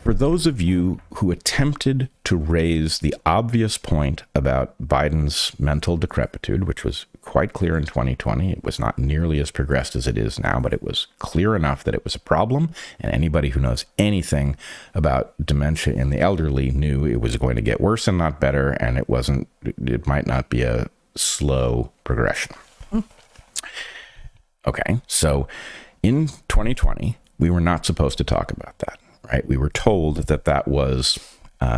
For those of you who attempted to raise the obvious point about Biden's mental decrepitude, which was quite clear in 2020, it was not nearly as progressed as it is now, but it was clear enough that it was a problem. And anybody who knows anything about dementia in the elderly knew it was going to get worse and not better. And it might not be a slow progression. Okay, so in 2020, we were not supposed to talk about that, right? We were told that that was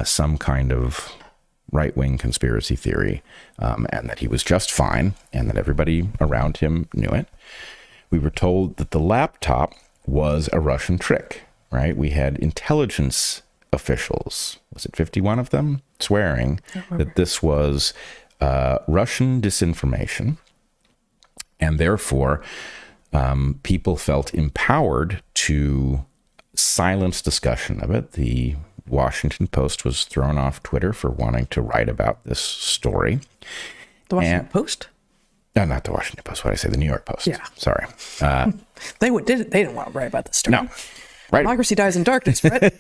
some kind of right-wing conspiracy theory, and that he was just fine, and that everybody around him knew it. We were told that the laptop was a Russian trick, right? We had intelligence officials, was it 51 of them, swearing that this was Russian disinformation, and therefore people felt empowered to silence discussion of it. The Washington Post was thrown off Twitter for wanting to write about this story. The Washington Post? No, not the Washington Post. What did I say? The New York Post. Yeah. Sorry. They didn't want to write about this story. No. Right. Democracy dies in darkness, right?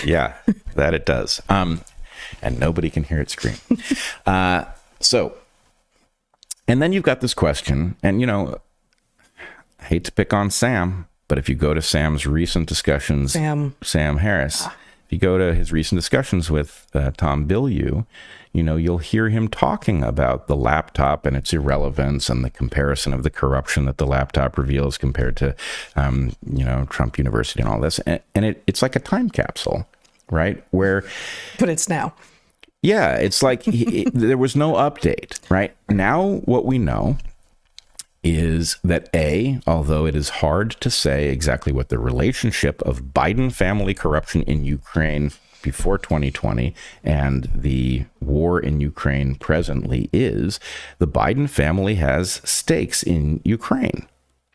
Yeah, that it does. And nobody can hear it scream. And then you've got this question, and, I hate to pick on Sam, but if you go to Sam's recent discussions, Sam Harris, if you go to his recent discussions with Tom Bilyeu, you'll hear him talking about the laptop and its irrelevance and the comparison of the corruption that the laptop reveals compared to, Trump University and all this. And it's like a time capsule, right? But it's now. Yeah, it's like there was no update, right? Now what we know is that although it is hard to say exactly what the relationship of Biden family corruption in Ukraine before 2020 and the war in Ukraine presently is, the Biden family has stakes in Ukraine.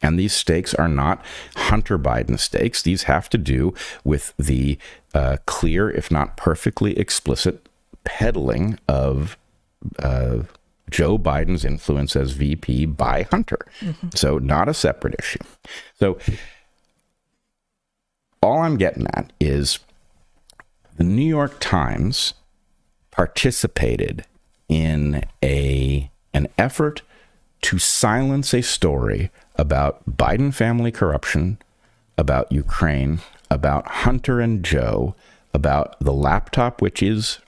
And these stakes are not Hunter Biden stakes. These have to do with the clear, if not perfectly explicit, peddling of Joe Biden's influence as VP by Hunter. Mm-hmm. So not a separate issue. So all I'm getting at is the New York Times participated in an effort to silence a story about Biden family corruption, about Ukraine, about Hunter and Joe, about the laptop, which is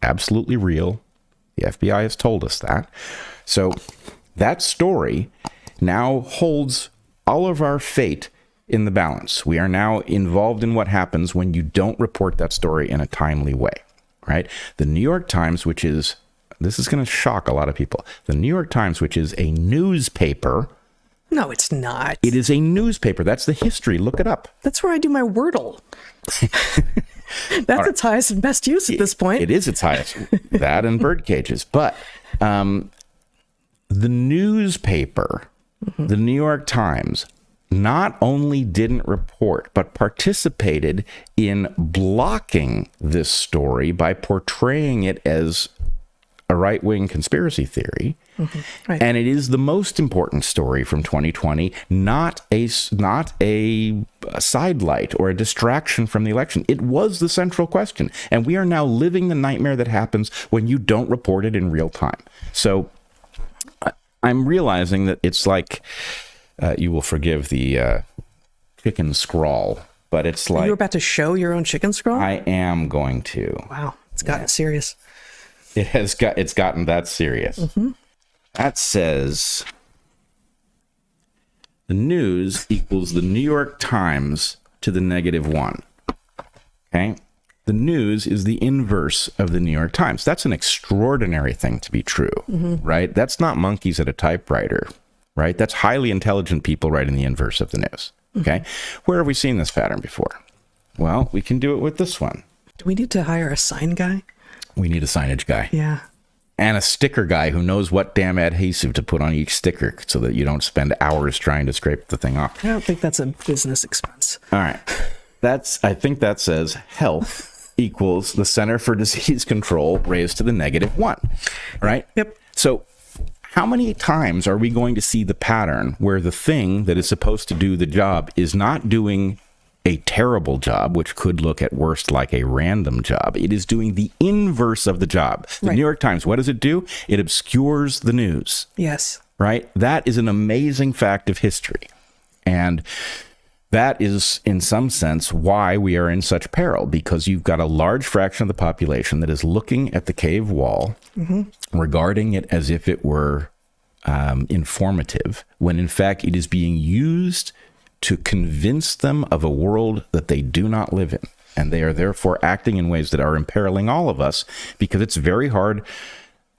absolutely real. The FBI has told us that. So that story now holds all of our fate in the balance. We are now involved in what happens when you don't report that story in a timely way, right? The New York Times, this is going to shock a lot of people. The New York Times, which is a newspaper. No, it's not. It is a newspaper. That's the history. Look it up. That's where I do my Wordle. That's its highest and best use at this point. It is its highest. That and bird cages. But the newspaper, the New York Times, not only didn't report, but participated in blocking this story by portraying it as a right-wing conspiracy theory. Mm-hmm. Right. And it is the most important story from 2020, not a sidelight or a distraction from the election. It was the central question. And we are now living the nightmare that happens when you don't report it in real time. So I'm realizing that it's like, you will forgive the chicken scrawl, but it's like... Are you about to show your own chicken scrawl? I am going to. Wow, it's gotten serious. It's gotten that serious. Mm-hmm. That says the news equals the New York Times to the -1. Okay? The news is the inverse of the New York Times. That's an extraordinary thing to be true, right? That's not monkeys at a typewriter, right? That's highly intelligent people writing the inverse of the news. Okay? Where have we seen this pattern before? Well, we can do it with this one. Do we need to hire a sign guy? We need a signage guy. Yeah. And a sticker guy who knows what damn adhesive to put on each sticker so that you don't spend hours trying to scrape the thing off. I don't think that's a business expense. All right. I think that says health equals the Center for Disease Control raised to the -1, right? Yep. So how many times are we going to see the pattern where the thing that is supposed to do the job is not doing a terrible job, which could look at worst like a random job. It is doing the inverse of the job. The Right. New York Times, what does it do? It obscures the news, Yes. right? That is an amazing fact of history. And that is, in some sense, why we are in such peril, because you've got a large fraction of the population that is looking at the cave wall, regarding it as if it were informative, when in fact it is being used to convince them of a world that they do not live in. And they are therefore acting in ways that are imperiling all of us, because it's very hard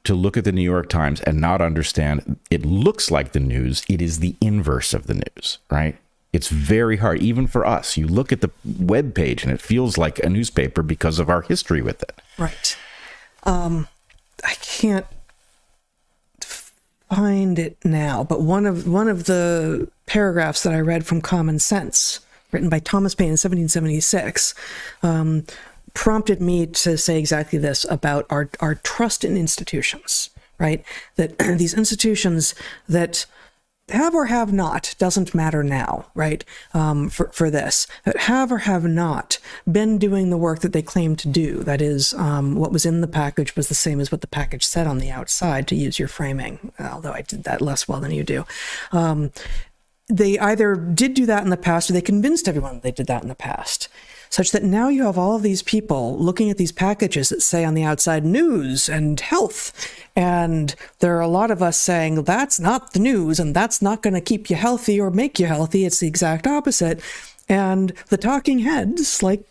to look at the New York Times and not understand it looks like the news. It is the inverse of the news, right? It's very hard, even for us. You look at the web page and it feels like a newspaper because of our history with it. Right. I can't find it now, but one of the paragraphs that I read from Common Sense, written by Thomas Paine in 1776, prompted me to say exactly this about our trust in institutions, right? That these institutions that have or have not doesn't matter now, right? For this, that have or have not been doing the work that they claim to do. That is, what was in the package was the same as what the package said on the outside, to use your framing, although I did that less well than you do. They either did do that in the past, or they convinced everyone they did that in the past, such that now you have all of these people looking at these packages that say on the outside news and health. And there are a lot of us saying, that's not the news, and that's not going to keep you healthy or make you healthy. It's the exact opposite. And the talking heads, like,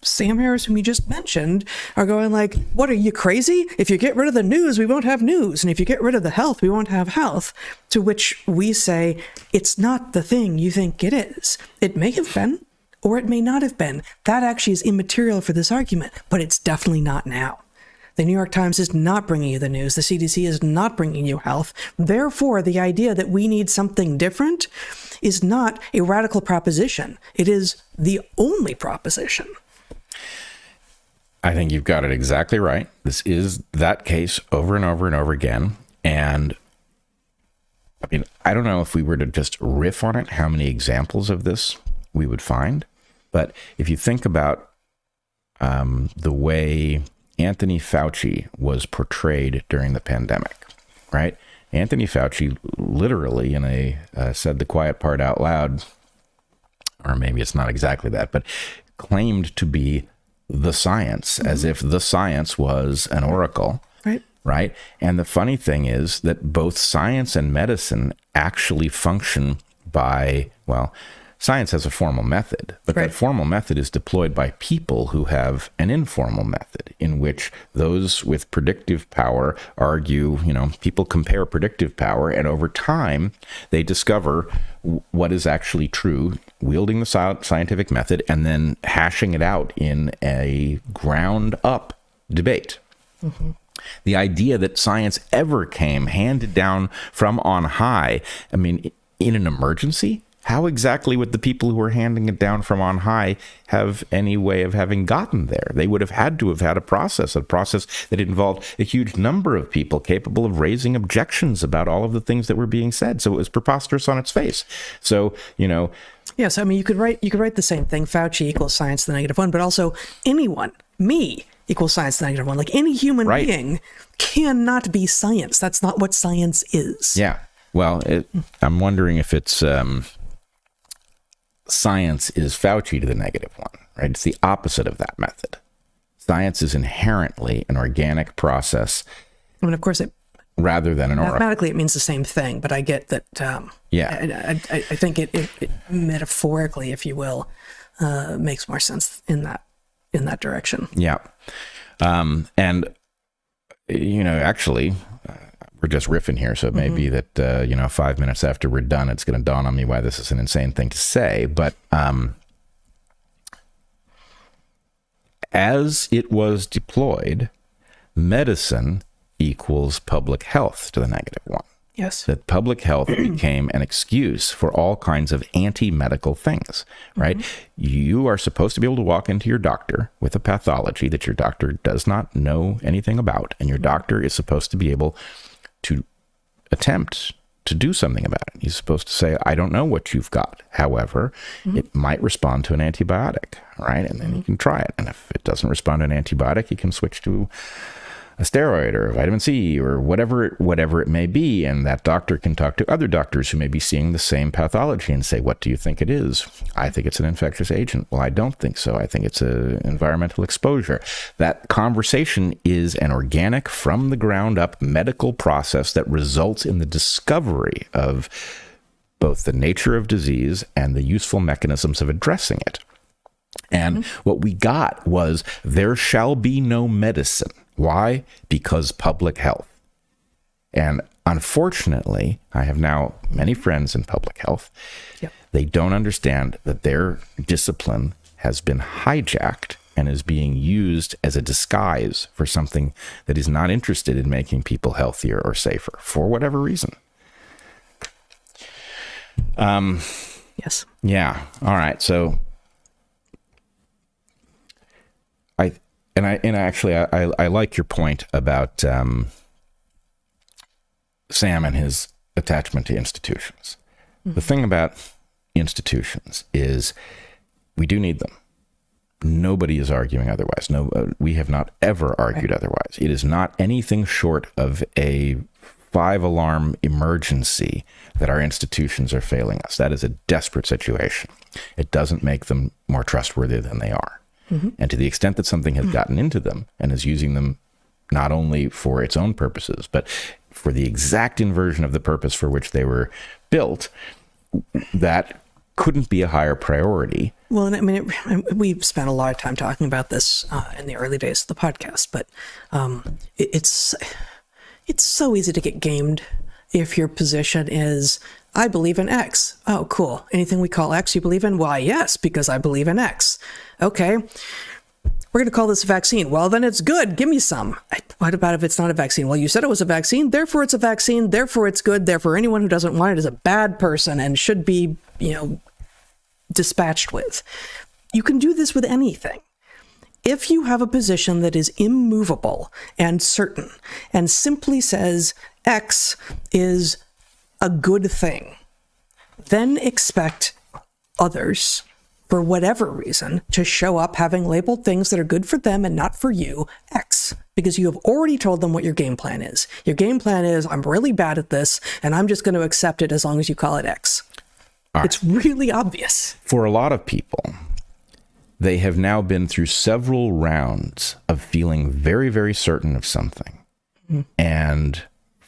Sam Harris, whom you just mentioned, are going like, what, are you crazy? If you get rid of the news, we won't have news. And if you get rid of the health, we won't have health. To which we say, it's not the thing you think it is. It may have been, or it may not have been. That actually is immaterial for this argument, but it's definitely not now. The New York Times is not bringing you the news. The CDC is not bringing you health. Therefore, the idea that we need something different is not a radical proposition. It is the only proposition. I think you've got it exactly right. This is that case over and over and over again. And I mean, I don't know if we were to just riff on it, how many examples of this we would find. But if you think about the way Anthony Fauci was portrayed during the pandemic, right? Anthony Fauci literally said the quiet part out loud, or maybe it's not exactly that, but claimed to be the science, as if the science was an oracle. Right? And the funny thing is that both science and medicine actually function by, science has a formal method, but that formal method is deployed by people who have an informal method, in which those with predictive power argue, people compare predictive power, and over time they discover what is actually true, wielding the scientific method, and then hashing it out in a ground up debate. Mm-hmm. The idea that science ever came handed down from on high, I mean, in an emergency, how exactly would the people who were handing it down from on high have any way of having gotten there? They would have had to have had a process that involved a huge number of people capable of raising objections about all of the things that were being said. So it was preposterous on its face. So, Yes, I mean, you could write the same thing, Fauci equals science to the -1, but also anyone, me, equals science to the -1. Like, any human being cannot be science. That's not what science is. Yeah. Well, I'm wondering if it's science is Fauci to the -1, right? It's the opposite of that method. Science is inherently an organic process. I mean, of course, rather than an oracle. Mathematically, it means the same thing, but I get that. I think it metaphorically, if you will, makes more sense in that direction. Yeah. And, actually, we're just riffing here, so it may be that, 5 minutes after we're done, it's going to dawn on me why this is an insane thing to say. But as it was deployed, medicine equals public health to the -1. Yes. That public health became an excuse for all kinds of anti-medical things, right? You are supposed to be able to walk into your doctor with a pathology that your doctor does not know anything about, and your doctor is supposed to be able to attempt to do something about it. He's supposed to say, I don't know what you've got. However, it might respond to an antibiotic, right? And then you can try it. And if it doesn't respond to an antibiotic, you can switch to a steroid or vitamin C or whatever it may be. And that doctor can talk to other doctors who may be seeing the same pathology and say, what do you think it is? I think it's an infectious agent. Well, I don't think so. I think it's an environmental exposure. That conversation is an organic, from the ground up medical process that results in the discovery of both the nature of disease and the useful mechanisms of addressing it. And what we got was, there shall be no medicine. Why? Because public health. And unfortunately, I have now many friends in public health. Yep. They don't understand that their discipline has been hijacked and is being used as a disguise for something that is not interested in making people healthier or safer, for whatever reason. Yes. Yeah. All right. So I like your point about Sam and his attachment to institutions. The thing about institutions is we do need them. Nobody is arguing otherwise. No, we have not ever argued otherwise. It is not anything short of a 5-alarm emergency that our institutions are failing us. That is a desperate situation. It doesn't make them more trustworthy than they are. And to the extent that something has gotten into them and is using them not only for its own purposes, but for the exact inversion of the purpose for which they were built, that couldn't be a higher priority. Well, and I mean, we've spent a lot of time talking about this in the early days of the podcast, but it's so easy to get gamed if your position is, I believe in X. Oh, cool. Anything we call X you believe in? Why, yes, because I believe in X. Okay. We're going to call this a vaccine. Well, then it's good. Give me some. What about if it's not a vaccine? Well, you said it was a vaccine, therefore it's a vaccine, therefore it's good, therefore anyone who doesn't want it is a bad person and should be, dispatched with. You can do this with anything. If you have a position that is immovable and certain and simply says X is a good thing, then expect others, for whatever reason, to show up having labeled things that are good for them and not for you X, because you have already told them what your game plan is. Your game plan is, I'm really bad at this, and I'm just going to accept it as long as you call it X. It's really obvious. For a lot of people, they have now been through several rounds of feeling very, very certain of something. And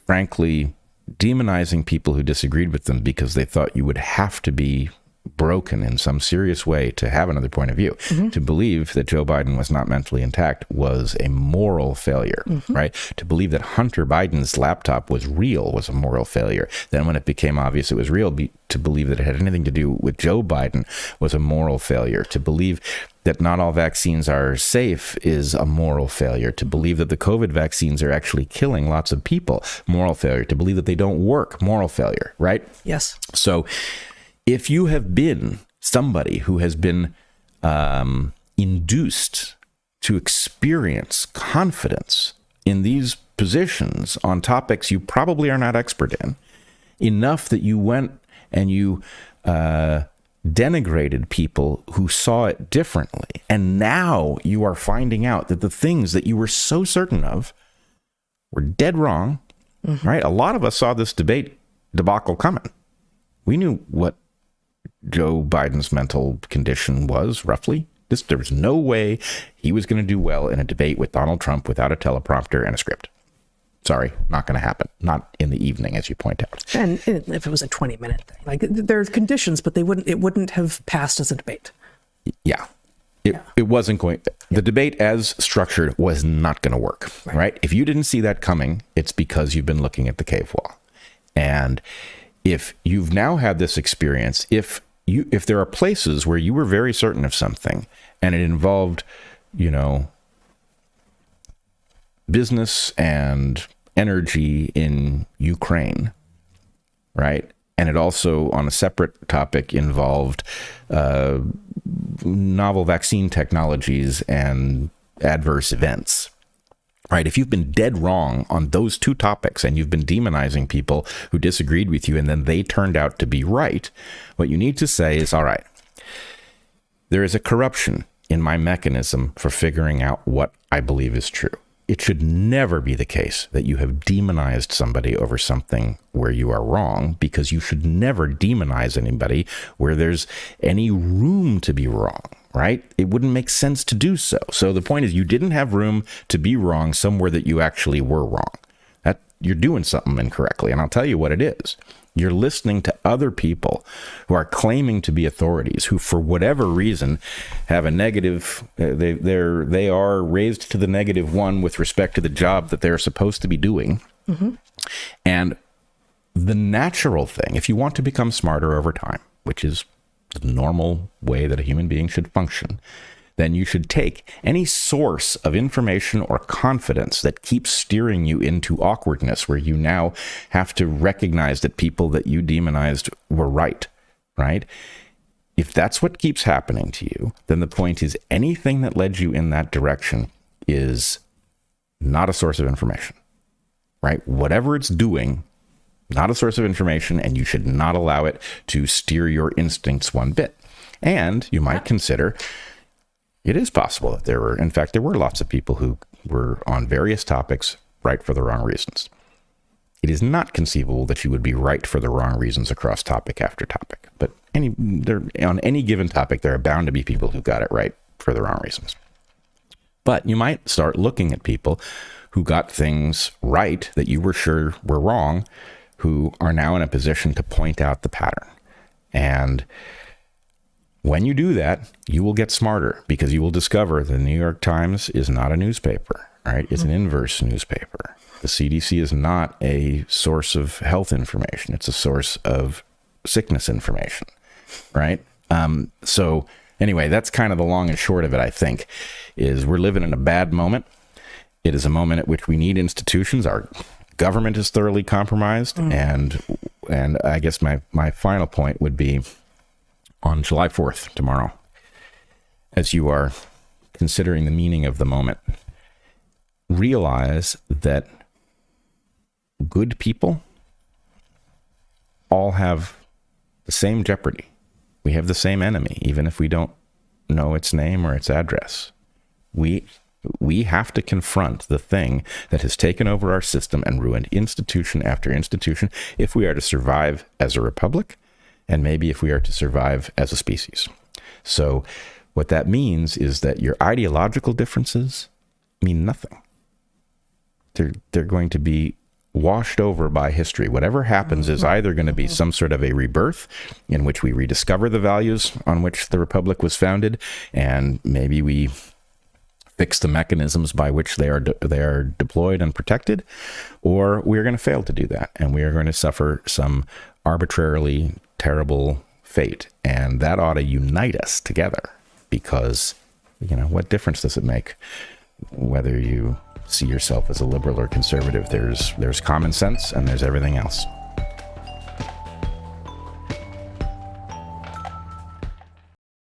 frankly, demonizing people who disagreed with them because they thought you would have to be broken in some serious way to have another point of view. To believe that Joe Biden was not mentally intact was a moral failure, right? To believe that Hunter Biden's laptop was real was a moral failure. Then when it became obvious it was real, to believe that it had anything to do with Joe Biden was a moral failure. To believe that not all vaccines are safe is a moral failure. To believe that the COVID vaccines are actually killing lots of people, moral failure. To believe that they don't work, moral failure, right? Yes. So if you have been somebody who has been induced to experience confidence in these positions on topics you probably are not expert in, enough that you went and you denigrated people who saw it differently, and now you are finding out that the things that you were so certain of were dead wrong, right? A lot of us saw this debate debacle coming. We knew what Joe Biden's mental condition was, roughly. There was no way he was going to do well in a debate with Donald Trump without a teleprompter and a script. Sorry, not going to happen. Not in the evening, as you point out. And if it was a 20-minute thing, like there's conditions, but it wouldn't have passed as a debate. Yeah. It wasn't going, the debate as structured was not going to work, right? If you didn't see that coming, it's because you've been looking at the cave wall. And if you've now had this experience, if there are places where you were very certain of something and it involved, business and energy in Ukraine, right? And it also, on a separate topic, involved novel vaccine technologies and adverse events. right? If you've been dead wrong on those two topics and you've been demonizing people who disagreed with you and then they turned out to be right, what you need to say is, all right, there is a corruption in my mechanism for figuring out what I believe is true. It should never be the case that you have demonized somebody over something where you are wrong, because you should never demonize anybody where there's any room to be wrong, right? It wouldn't make sense to do so. So the point is, you didn't have room to be wrong somewhere that you actually were wrong. That you're doing something incorrectly, and I'll tell you what it is. You're listening to other people who are claiming to be authorities, who for whatever reason have a negative, they are raised to the -1 with respect to the job that they're supposed to be doing. Mm-hmm. And the natural thing, if you want to become smarter over time, which is the normal way that a human being should function, then you should take any source of information or confidence that keeps steering you into awkwardness, where you now have to recognize that people that you demonized were right? If that's what keeps happening to you, then the point is, anything that led you in that direction is not a source of information, right? Whatever it's doing, not a source of information, and you should not allow it to steer your instincts one bit. And you might consider, it is possible that there were lots of people who were on various topics right for the wrong reasons. It is not conceivable that you would be right for the wrong reasons across topic after topic. But on any given topic, there are bound to be people who got it right for the wrong reasons. But you might start looking at people who got things right that you were sure were wrong, who are now in a position to point out the pattern. And when you do that, you will get smarter, because you will discover the New York Times is not a newspaper, right? It's an inverse newspaper. The CDC is not a source of health information. It's a source of sickness information, right? So anyway, that's kind of the long and short of it, I think, is we're living in a bad moment. It is a moment at which we need institutions. Our government is thoroughly compromised. And I guess my final point would be, on July 4th, tomorrow, as you are considering the meaning of the moment, realize that good people all have the same jeopardy. We have the same enemy, even if we don't know its name or its address. We have to confront the thing that has taken over our system and ruined institution after institution, if we are to survive as a republic, and maybe if we are to survive as a species. So what that means is that your ideological differences mean nothing. They're going to be washed over by history. Whatever happens is either going to be some sort of a rebirth in which we rediscover the values on which the republic was founded, and maybe we fix the mechanisms by which they are deployed and protected, or we're going to fail to do that, and we are going to suffer some arbitrarily terrible fate. And that ought to unite us together, because, what difference does it make whether you see yourself as a liberal or conservative? There's common sense, and there's everything else.